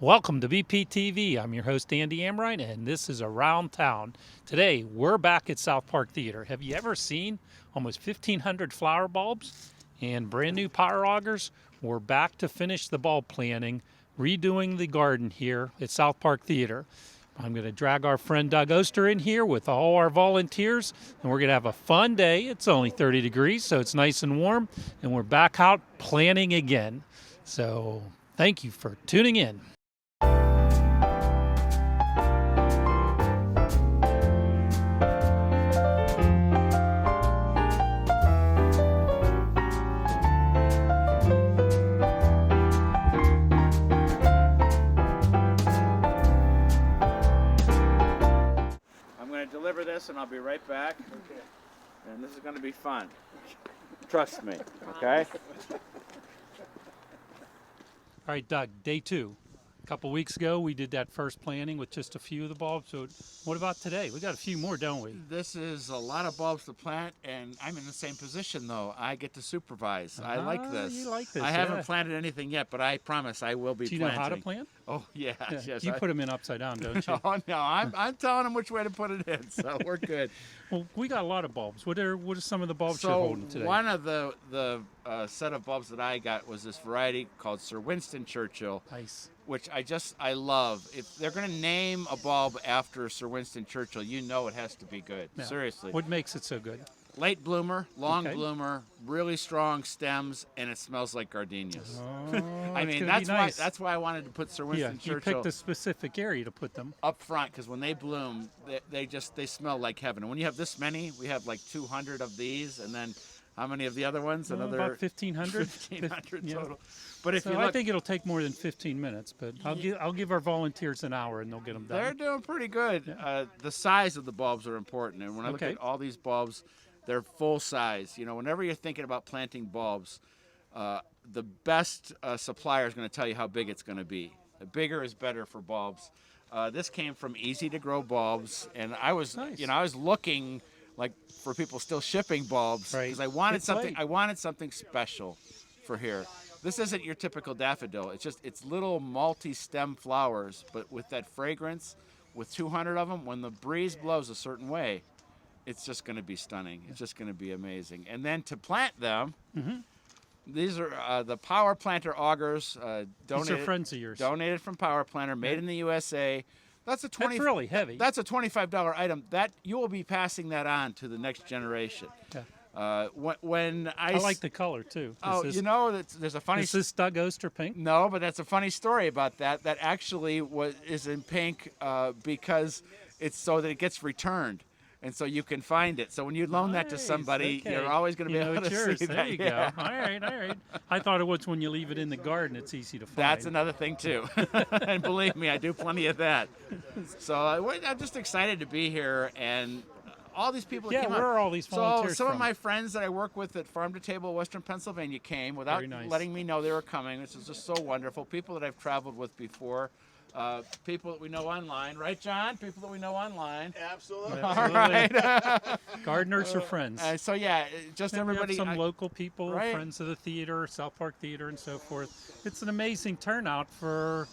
Welcome to BPTV. I'm your host, Andy Amrine, and this is Around Town. Today, we're back at South Park Theater. Have you ever seen almost 1,500 flower bulbs and brand new power augers? We're back to finish the bulb planting, redoing the garden here at South Park Theater. I'm going to drag our friend Doug Oster in here with all our volunteers, and we're going to have a fun day. It's only 30 degrees, so it's nice and warm, and we're back out planting again. So thank you for tuning in. Deliver this and I'll be right back. Okay. And this is going to be fun. Trust me, okay? All right, Doug, day 2. A couple weeks ago, we did that first planting with just a few of the bulbs. So what about today? We got a few more, don't we? This is a lot of bulbs to plant, and I'm in the same position, though. I get to supervise. I like this. You like this, I haven't planted anything yet, but I promise I will be planting. Do you know how to plant? Oh, yes, Yeah. yes. You put them in upside down, don't you? Oh, no, I'm telling them which way to put it in, so we're good. Well, we got a lot of bulbs. What are some of the bulbs you're holding today? One of the set of bulbs that I got was this variety called Sir Winston Churchill. Nice. Which I love. If they're going to name a bulb after Sir Winston Churchill, you know it has to be good. Yeah. Seriously. What makes it so good? Late bloomer, long bloomer, really strong stems, and it smells like gardenias. Oh, I mean, that's why I wanted to put Sir Winston you Churchill picked a specific area to put them up front, because when they bloom, they smell like heaven. And when you have this many, we have like 200 of these, and then how many of the other ones? Another about 1,500. 1,500 Yeah. total. But if So you look, I think it'll take more than 15 minutes, but I'll give our volunteers an hour and they'll get them done. they're doing pretty good. Yeah. The size of the bulbs are important, and when I look Okay. at all these bulbs, they're full size. You know, whenever you're thinking about planting bulbs, the best supplier is going to tell you how big it's going to be. The bigger is better for bulbs. This came from Easy to Grow Bulbs, and I was, Nice. I was looking like for people still shipping bulbs because Right. I wanted It's something. late. I wanted something special for here. This isn't your typical daffodil. It's little multi-stem flowers, but with that fragrance, with 200 of them, when the breeze blows a certain way, it's just going to be stunning. It's just going to be amazing. And then to plant them, these are the Power Planter augers. These are friends of yours. Donated from Power Planter, made in the USA. That's really heavy. That's a $25 item. That you will be passing that on to the next generation. Yeah. When I like the color too. There's a funny. Is this Doug Oster pink? No, but that's a funny story about that. That actually is in pink because it's so that it gets returned, and so you can find it. So when you loan that to somebody, okay. you're always going to be able to yours. see There that. you Yeah. go. All right. I thought it was when you leave it in the garden, it's easy to find. That's another thing too, and believe me, I do plenty of that. So I'm just excited to be here, and all these people that Yeah, came where out. are all these volunteers So some from? of my friends that I work with at Farm to Table, Western Pennsylvania, came without Very nice. letting me know they were coming. This is just so wonderful. People that I've traveled with before. People that we know online, right, John? People that we know online. Absolutely. All right. Gardeners are friends. So yeah, just And we have everybody. some local people, Right. friends of the theater, South Park Theater, and so forth. It's an amazing turnout for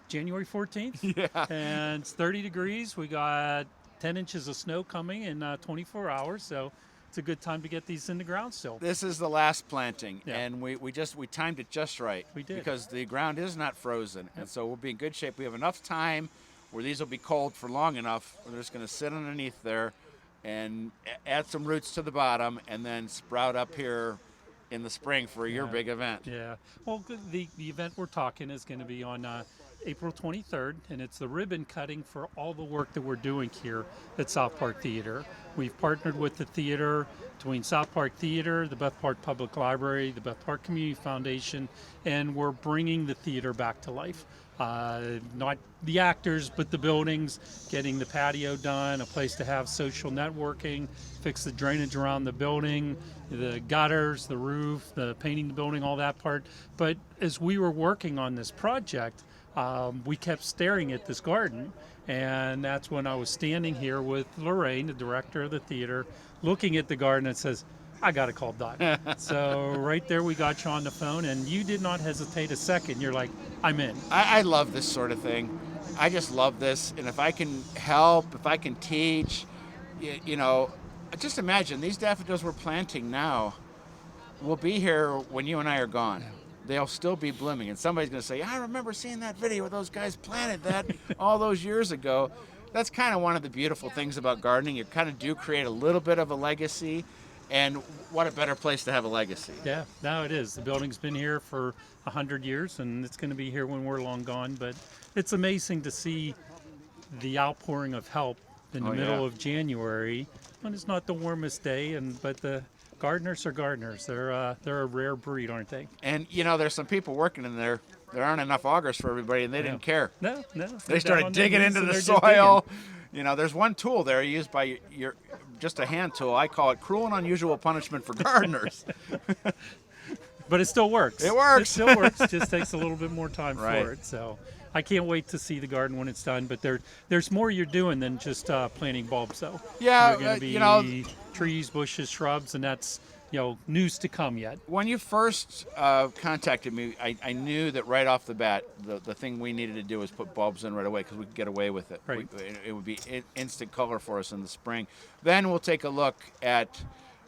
January 14th. Yeah. And it's 30 degrees. We got 10 inches of snow coming in 24 hours, so it's a good time to get these in the ground still. This is the last planting, Yeah. and we timed it just right. We did. Because the ground is not frozen, and so we'll be in good shape. We have enough time where these will be cold for long enough. We're just going to sit underneath there and add some roots to the bottom, and then sprout up here in the spring for your big event. Yeah. Well, the event we're talking is going to be on April 23rd, and it's the ribbon cutting for all the work that we're doing here at South Park Theater. We've partnered with the theater, between South Park Theater, the Beth Park Public Library, the Beth Park Community Foundation, and we're bringing the theater back to life. Not the actors, but the buildings, getting the patio done, a place to have social networking, fix the drainage around the building, the gutters, the roof, the painting the building, all that part. But as we were working on this project, we kept staring at this garden, and that's when I was standing here with Lorraine, the director of the theater, looking at the garden and says, I got to call Doug. So right there, we got you on the phone, and you did not hesitate a second. You're like, I'm in. I love this sort of thing. I just love this, and if I can help, if I can teach, you know, just imagine these daffodils we're planting now will be here when you and I are gone. They'll still be blooming, and somebody's going to say, I remember seeing that video where those guys planted that all those years ago. That's kind of one of the beautiful things about gardening. You kind of do create a little bit of a legacy, and what a better place to have a legacy. Yeah, now it is. The building's been here for 100 years, and it's going to be here when we're long gone. But it's amazing to see the outpouring of help in the middle of January when it's not the warmest day, but the gardeners are gardeners. They're a rare breed, aren't they? And you know, there's some people working in there. There aren't enough augers for everybody, and they didn't care. No. They started digging into the soil. You know, there's one tool there used by just a hand tool. I call it cruel and unusual punishment for gardeners. But it still works. It works. It still works. Just takes a little bit more time Right. for it. So I can't wait to see the garden when it's done. But there's more you're doing than just planting bulbs, though. Yeah, You're going to be you know, trees, bushes, shrubs, and that's news to come yet. when you first contacted me, I knew that right off the bat, the thing we needed to do was put bulbs in right away because we could get away with it. Right. It would be instant color for us in the spring. Then we'll take a look at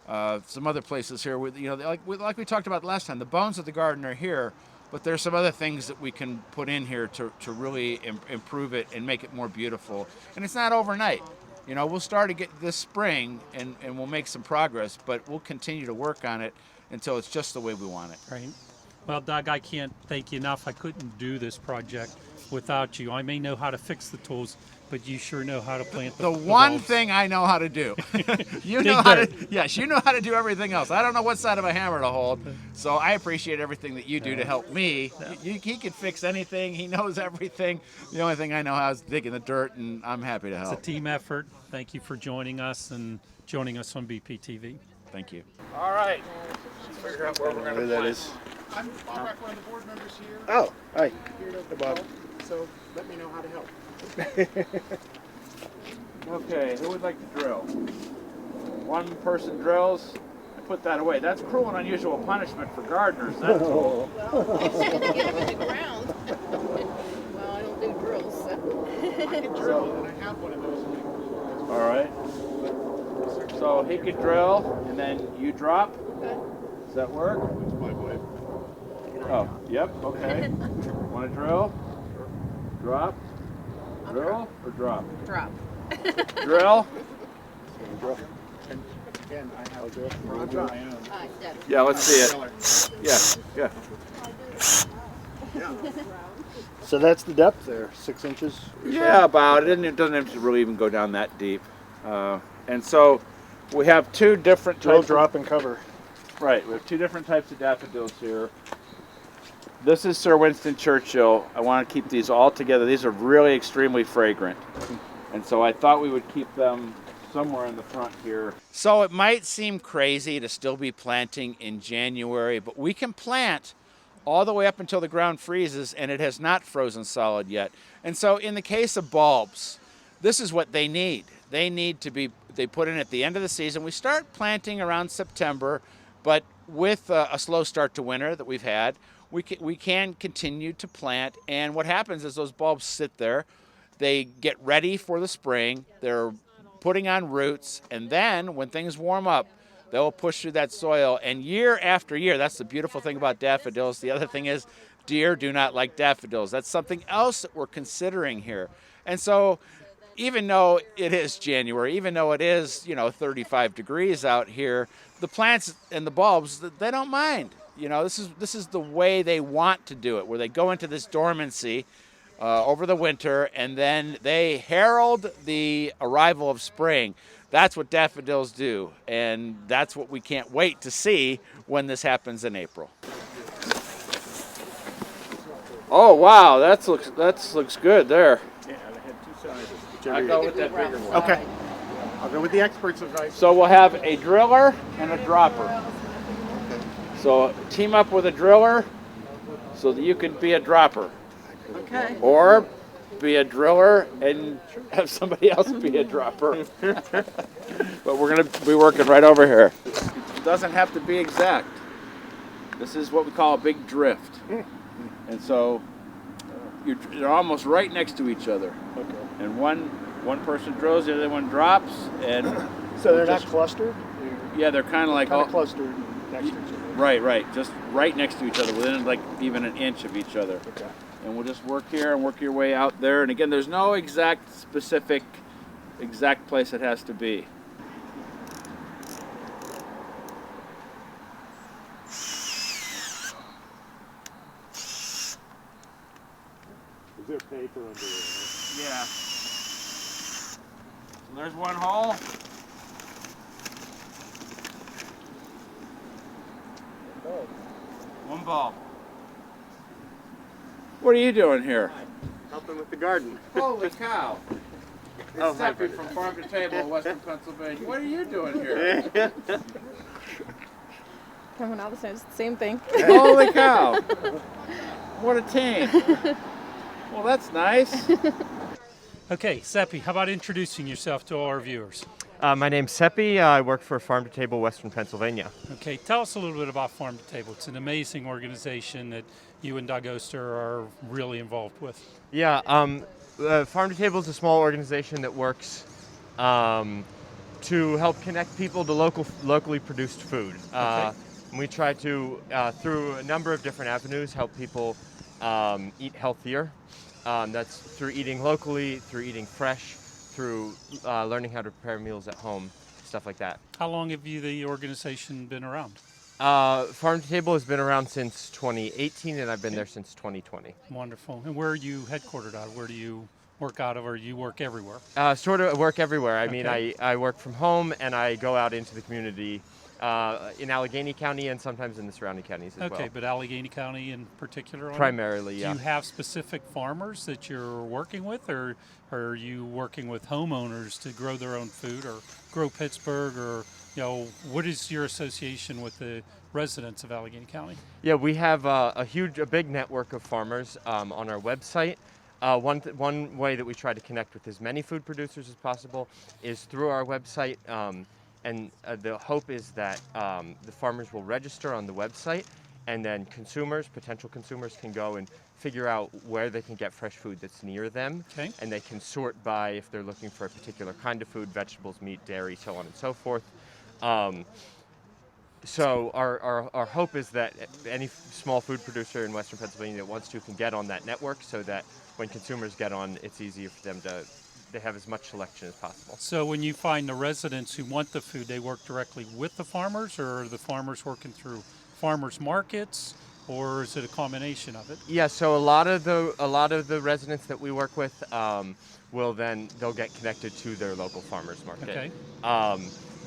some other places here. With, like we talked about last time, the bones of the garden are here, but there's some other things that we can put in here to really improve it and make it more beautiful. And it's not overnight. You know, we'll start to get this spring and we'll make some progress, but we'll continue to work on it until it's just the way we want it. Right. Well, Doug, I can't thank you enough. I couldn't do this project without you. I may know how to fix the tools, but you sure know how to plant the one bulbs. thing I know how to do. You Dig know how to, dirt. yes, you know how to do everything else. I don't know what side of a hammer to hold, so I appreciate everything that you do to help me. He can fix anything. He knows everything. The only thing I know how is digging the dirt, and I'm happy to It's a help. team effort. Thank you for joining us and joining us on BPTV. Thank you. All right. Figure out where we're going to That plant. is. I'm Bob Rack, one of the board members here. Oh, hi. Here to Bob. help, so let me know how to help. Okay, who would like to drill? One person drills. I put that away. That's cruel and unusual punishment for gardeners. That's cool. I said to get them in the ground. Well, I don't do drills, so. I can drill, and I have one of those in my pool. All right. So he could drill, and then you drop. Okay. Does that work? That's my wife. Oh, yep. Okay. Want to drill? Drop. Drill or drop? Drop. Drill. Again, I have a drill. I'll drop. Deb. Yeah, let's see it. Yeah. So that's the depth there, 6 inches? Yeah, about it. And it doesn't have to really even go down that deep. And so we have two different Drill, types. drop, and cover. Right, we have two different types of daffodils here. This is Sir Winston Churchill. I want to keep these all together. These are really extremely fragrant. And so I thought we would keep them somewhere in the front here. So it might seem crazy to still be planting in January, but we can plant all the way up until the ground freezes, and it has not frozen solid yet. And so in the case of bulbs, this is what they need. They need to be, they put in at the end of the season. We start planting around September, but with a slow start to winter that we've had, we can continue to plant. And what happens is those bulbs sit there. They get ready for the spring. They're putting on roots. And then when things warm up, they'll push through that soil. And year after year, that's the beautiful thing about daffodils. The other thing is deer do not like daffodils. That's something else that we're considering here. And so even though it is January, even though it is, 35 degrees out here, the plants and the bulbs, they don't mind. This is the way they want to do it, where they go into this dormancy over the winter, and then they herald the arrival of spring. That's what daffodils do, and that's what we can't wait to see when this happens in April. Oh wow, that looks good there. Yeah, I had two sizes. I go with that bigger one. Okay. I'll go with the expert's advice. So we'll have a driller and a dropper. So team up with a driller so that you can be a dropper. Okay. Or be a driller and have somebody else be a dropper. But we're going to be working right over here. doesn't have to be exact. This is what we call a big drift. And so they're almost right next to each other. Okay. And one person drills, the other one drops, and So they're not just- clustered? yeah, they're kind of like Kind all, of clustered next to each other. right, just right next to each other, within like even an inch of each other. Okay. And we'll just work here and work your way out there. And again, there's no exact place it has to be. Is there paper under there? Yeah. So there's one hole. One ball. What are you doing here? Helping with the garden. Holy cow. It's Oh, hi, Steppy from Farm to Table in Western Pennsylvania. What are you doing here? Coming out the same thing. Holy cow. What a team. Well, that's nice. Okay, Seppi, how about introducing yourself to all our viewers? My name's Seppi. I work for Farm to Table Western Pennsylvania. Okay, tell us a little bit about Farm to Table. It's an amazing organization that you and Doug Oster are really involved with. Yeah, Farm to Table is a small organization that works to help connect people to locally produced food. Okay. And we try to, through a number of different avenues, help people eat healthier. That's through eating locally, through eating fresh, through learning how to prepare meals at home, stuff like that. How long have the organization been around? Farm to Table has been around since 2018, and I've been there since 2020. Wonderful. And where are you headquartered out of? Where do you work out of, or you work everywhere? Sort of work everywhere. I mean, Okay. I work from home, and I go out into the community in Allegheny County and sometimes in the surrounding counties as Okay, well. but Allegheny County in particular? on it? Primarily, yeah. Do you have specific farmers that you're working with, or are you working with homeowners to grow their own food, or grow Pittsburgh, or what is your association with the residents of Allegheny County? Yeah, we have a big network of farmers on our website. One way that we try to connect with as many food producers as possible is through our website. And the hope is that the farmers will register on the website, and then potential consumers can go and figure out where they can get fresh food that's near them. Okay. And they can sort by if they're looking for a particular kind of food, vegetables, meat, dairy, so on and so forth. So our hope is that any small food producer in Western Pennsylvania that wants to can get on that network, so that when consumers get on, it's easier for them to have as much selection as possible. So when you find the residents who want the food, they work directly with the farmers, or are the farmers working through farmers markets, or is it a combination of it? Yeah, so a lot of the residents that we work with they'll get connected to their local farmers market. Okay.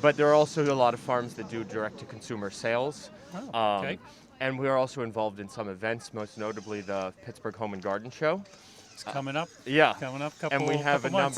But there are also a lot of farms that do direct-to-consumer sales. Oh, okay. And we are also involved in some events, most notably the Pittsburgh Home and Garden Show. It's coming up. Yeah. Coming up. Couple. And we have couple months.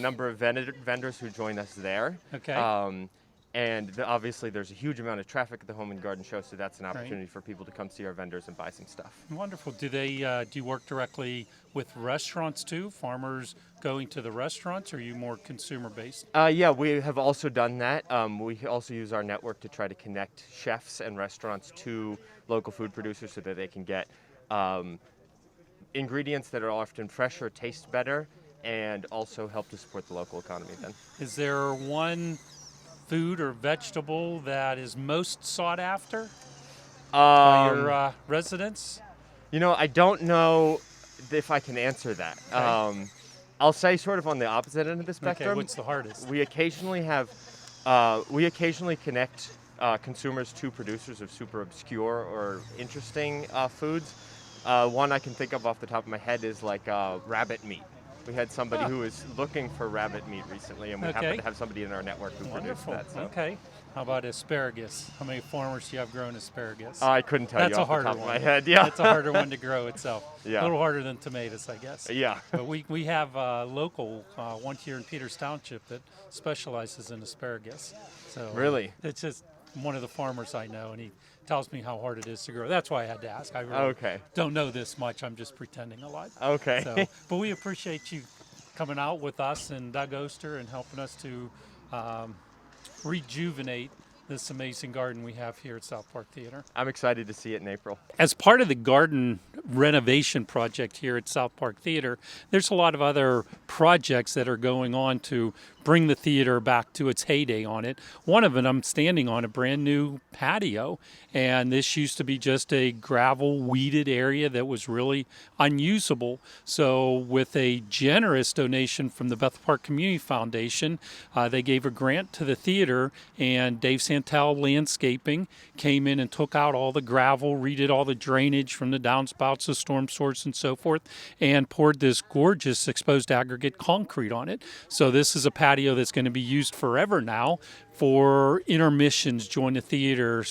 number of vendors who join us there. Okay. And obviously there's a huge amount of traffic at the Home and Garden Show, so that's an opportunity for people to come see our vendors and buy some stuff. Wonderful. Do you work directly with restaurants too? Farmers going to the restaurants, or are you more consumer based? Yeah, we have also done that. We also use our network to try to connect chefs and restaurants to local food producers so that they can get ingredients that are often fresher, taste better, and also help to support the local economy then. Is there one food or vegetable that is most sought after by your residents? I don't know if I can answer that. Okay. I'll say sort of on the opposite end of the spectrum. Okay, what's the hardest? We occasionally connect consumers to producers of super obscure or interesting foods. One I can think of off the top of my head is like rabbit meat. We had somebody who was looking for rabbit meat recently, and we happen to have somebody in our network who produced Wonderful. that. So. Okay. How about asparagus? How many farmers do you have growing asparagus? I couldn't tell That's you a off the harder top of one. my head. Yeah. That's a harder one to grow itself. Yeah. A little harder than tomatoes, I guess. Yeah. But we have a local one here in Peters Township that specializes in asparagus. So Really? it's just one of the farmers I know, and he tells me how hard it is to grow. That's why I had to ask. I really Okay. don't know this much. I'm just pretending a lot. Okay. So, but we appreciate you coming out with us and Doug Oster and helping us to rejuvenate this amazing garden we have here at South Park Theater. I'm excited to see it in April. As part of the garden renovation project here at South Park Theater, there's a lot of other projects that are going on to bring the theater back to its heyday on it. One of them, I'm standing on a brand new patio, and this used to be just a gravel weeded area that was really unusable. So with a generous donation from the Bethel Park Community Foundation, they gave a grant to the theater, and Dave Santel Landscaping came in and took out all the gravel, redid all the drainage from the downspouts, the storm source, and so forth, and poured this gorgeous exposed aggregate concrete on it. So this is a patio that's going to be used forever now for intermissions, join the theater,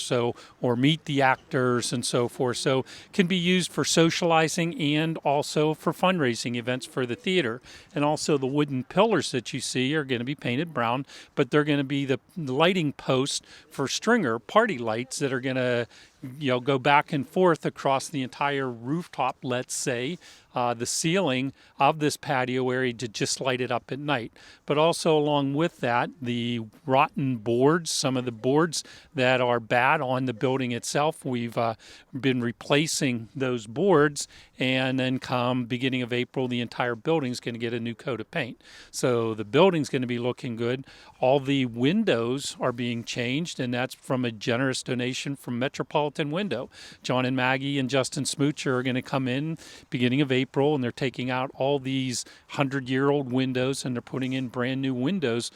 or meet the actors and so forth. So can be used for socializing and also for fundraising events for the theater. And also the wooden pillars that you see are going to be painted brown, but they're going to be the lighting posts for stringer party lights that are going to go back and forth across the entire rooftop, let's say, the ceiling of this patio area to just light it up at night. But also along with that, the rotten boards, some of the boards that are bad on the building itself, we've been replacing those boards, and then come beginning of April, the entire building is going to get a new coat of paint. So the building's going to be looking good. All the windows are being changed, and that's from a generous donation from Metropolitan Window. John and Maggie and Justin Smoocher are going to come in beginning of April, and they're taking out all these 100-year-old windows, and they're putting in brand new windows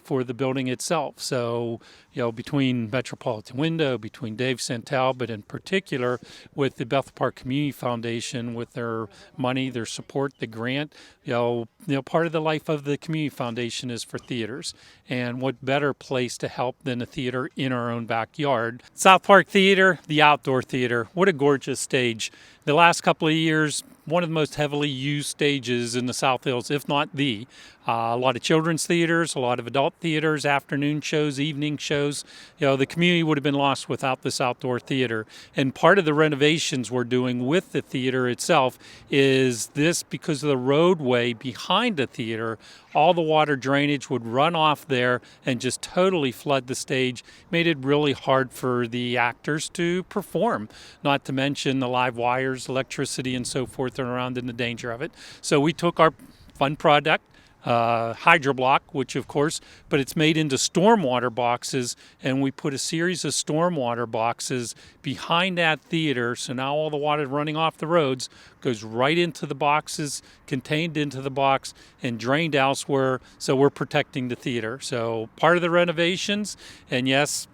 for the building itself. So, between Metropolitan Window, between Dave Santel, but in particular with the Bethel Park Community Foundation, with their money, their support, the grant, part of the life of the Community Foundation is for theaters. And what better place to help than a theater in our own backyard? South Park Theater, the outdoor theater. What a gorgeous stage. The last couple of years, one of the most heavily used stages in the South Hills, if not the. A lot of children's theaters, a lot of adult theaters, afternoon shows, evening shows. The community would have been lost without this outdoor theater. And part of the renovations we're doing with the theater itself is this, because of the roadway behind the theater, all the water drainage would run off there and just totally flood the stage, made it really hard for the actors to perform, not to mention the live wires, electricity, and so forth around, and the danger of it. So we took our fun product, Hydroblock, which of course, but it's made into stormwater boxes, and we put a series of stormwater boxes behind that theater, so now all the water running off the roads goes right into the boxes, contained into the box, and drained elsewhere, so we're protecting the theater. So part of the renovations, and yes,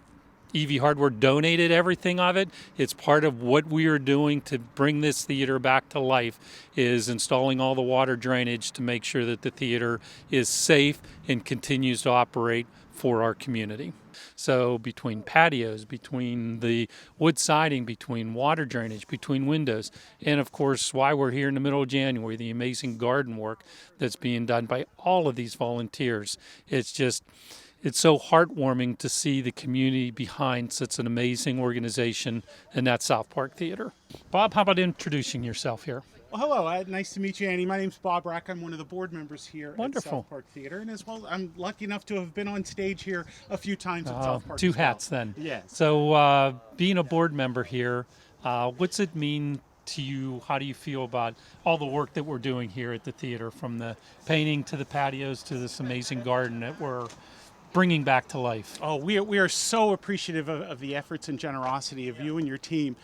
EV Hardware donated everything of it. It's part of what we are doing to bring this theater back to life, is installing all the water drainage to make sure that the theater is safe and continues to operate for our community. So between patios, between the wood siding, between water drainage, between windows, and of course why we're here in the middle of January, the amazing garden work that's being done by all of these volunteers. It's so heartwarming to see the community behind such an amazing organization, and that's South Park Theater. Bob, how about introducing yourself here? Well, hello. Nice to meet you, Annie. My name's Bob Rack. I'm one of the board members here Wonderful. at South Park Theater. And as well, I'm lucky enough to have been on stage here a few times at South Park. Two as well. hats then. Yes. So being a board member here, what's it mean to you? How do you feel about all the work that we're doing here at the theater, from the painting to the patios to this amazing garden that we're bringing back to life? Oh, we are so appreciative of the efforts and generosity of you and your team.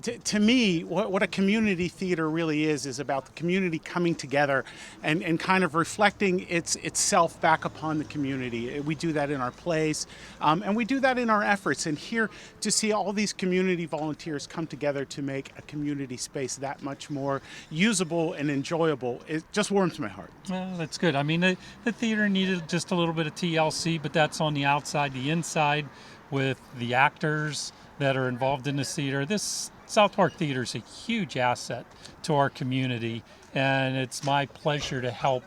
To me, what a community theater really is about the community coming together and kind of reflecting itself back upon the community. We do that in our plays, and we do that in our efforts. And here, to see all these community volunteers come together to make a community space that much more usable and enjoyable, it just warms my heart. Well, that's good. I mean, the theater needed just a little bit of TLC, but that's on the outside. The inside, with the actors that are involved in this theater, this South Park Theater is a huge asset to our community, and it's my pleasure to help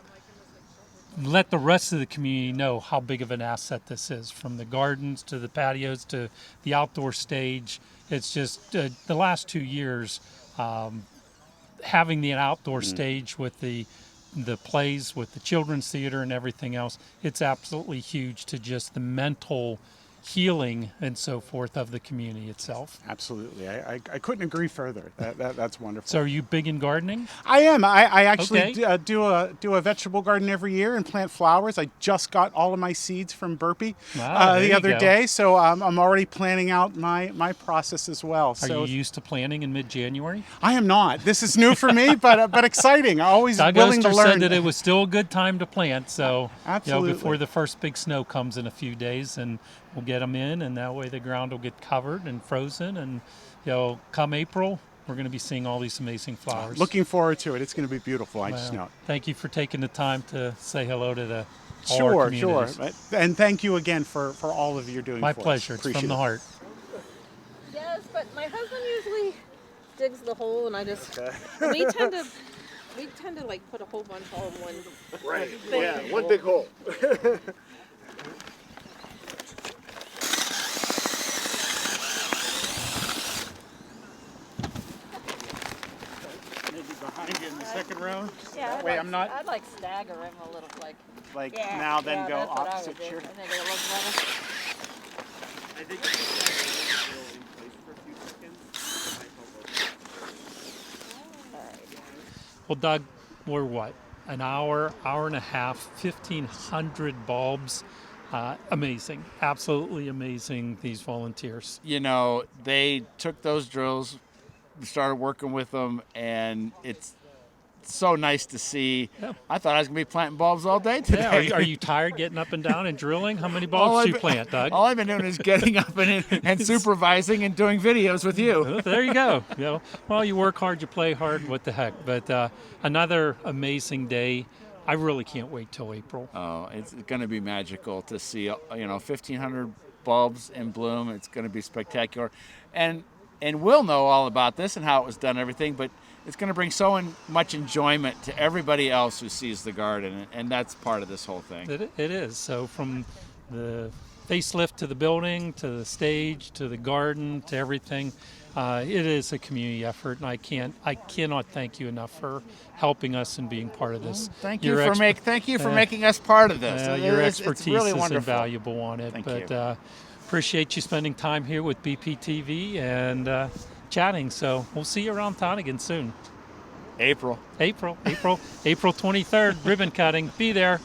let the rest of the community know how big of an asset this is, from the gardens to the patios to the outdoor stage. It's just the last 2 years, having the outdoor stage with the plays, with the children's theater and everything else, it's absolutely huge to just the mental healing and so forth of the community itself. Absolutely. I couldn't agree further. That's wonderful. So are you big in gardening? I am. I actually Okay. do a vegetable garden every year and plant flowers. I just got all of my seeds from Burpee Wow, there the you other go. day, so I'm already planning out my process as well. Are So you used to planting in mid-January? I am not. This is new for me, but exciting. Always Doug willing Oster to learn. said that it was still a good time to plant, so Absolutely. before the first big snow comes in a few days, and we'll get them in, and that way the ground will get covered and frozen, and come April, we're going to be seeing all these amazing flowers. Looking forward to it. It's going to be beautiful. I just Wow. know it. Thank you for taking the time to say hello to all our Sure. communities. And thank you again for all of you're doing My for us. pleasure. It's Appreciate from the it. heart. Yes, but my husband usually digs the hole, and I just we tend to like put a whole bunch all in one. Right. thing. Yeah, one big hole. Maybe behind you in the second row. Yeah, That way I'm not I'd like stagger him a little, like. like Yeah, now then yeah, go that's what I opposite would do. shirt. I think it looks better. I think it's still in place for a few seconds. Well, Doug, we're what? An hour and a half, 1,500 bulbs. Amazing. Absolutely amazing, these volunteers. You know, they took those drills, started working with them, and it's so nice to see. Yeah. I thought I was going to be planting bulbs all day today. Yeah, are you tired getting up and down and drilling? How many All bulbs do you I've- plant, Doug? All I've been doing is getting up and supervising and doing videos with you. Well, there you go. Well, you work hard, you play hard. What the heck? But another amazing day. I really can't wait till April. Oh, it's going to be magical to see, 1,500 bulbs in bloom. It's going to be spectacular. And we'll know all about this and how it was done and everything, but it's going to bring so much enjoyment to everybody else who sees the garden, and that's part of this whole thing. It is. So from the facelift to the building, to the stage, to the garden, to everything, it is a community effort, and I cannot thank you enough for helping us and being part of this. Thank you Your for exper- making us part of this. your It's expertise really is wonderful. invaluable on it. Thank but you. Appreciate you spending time here with BPTV and chatting. So we'll see you around town again soon. April. April 23rd, ribbon cutting. Be there.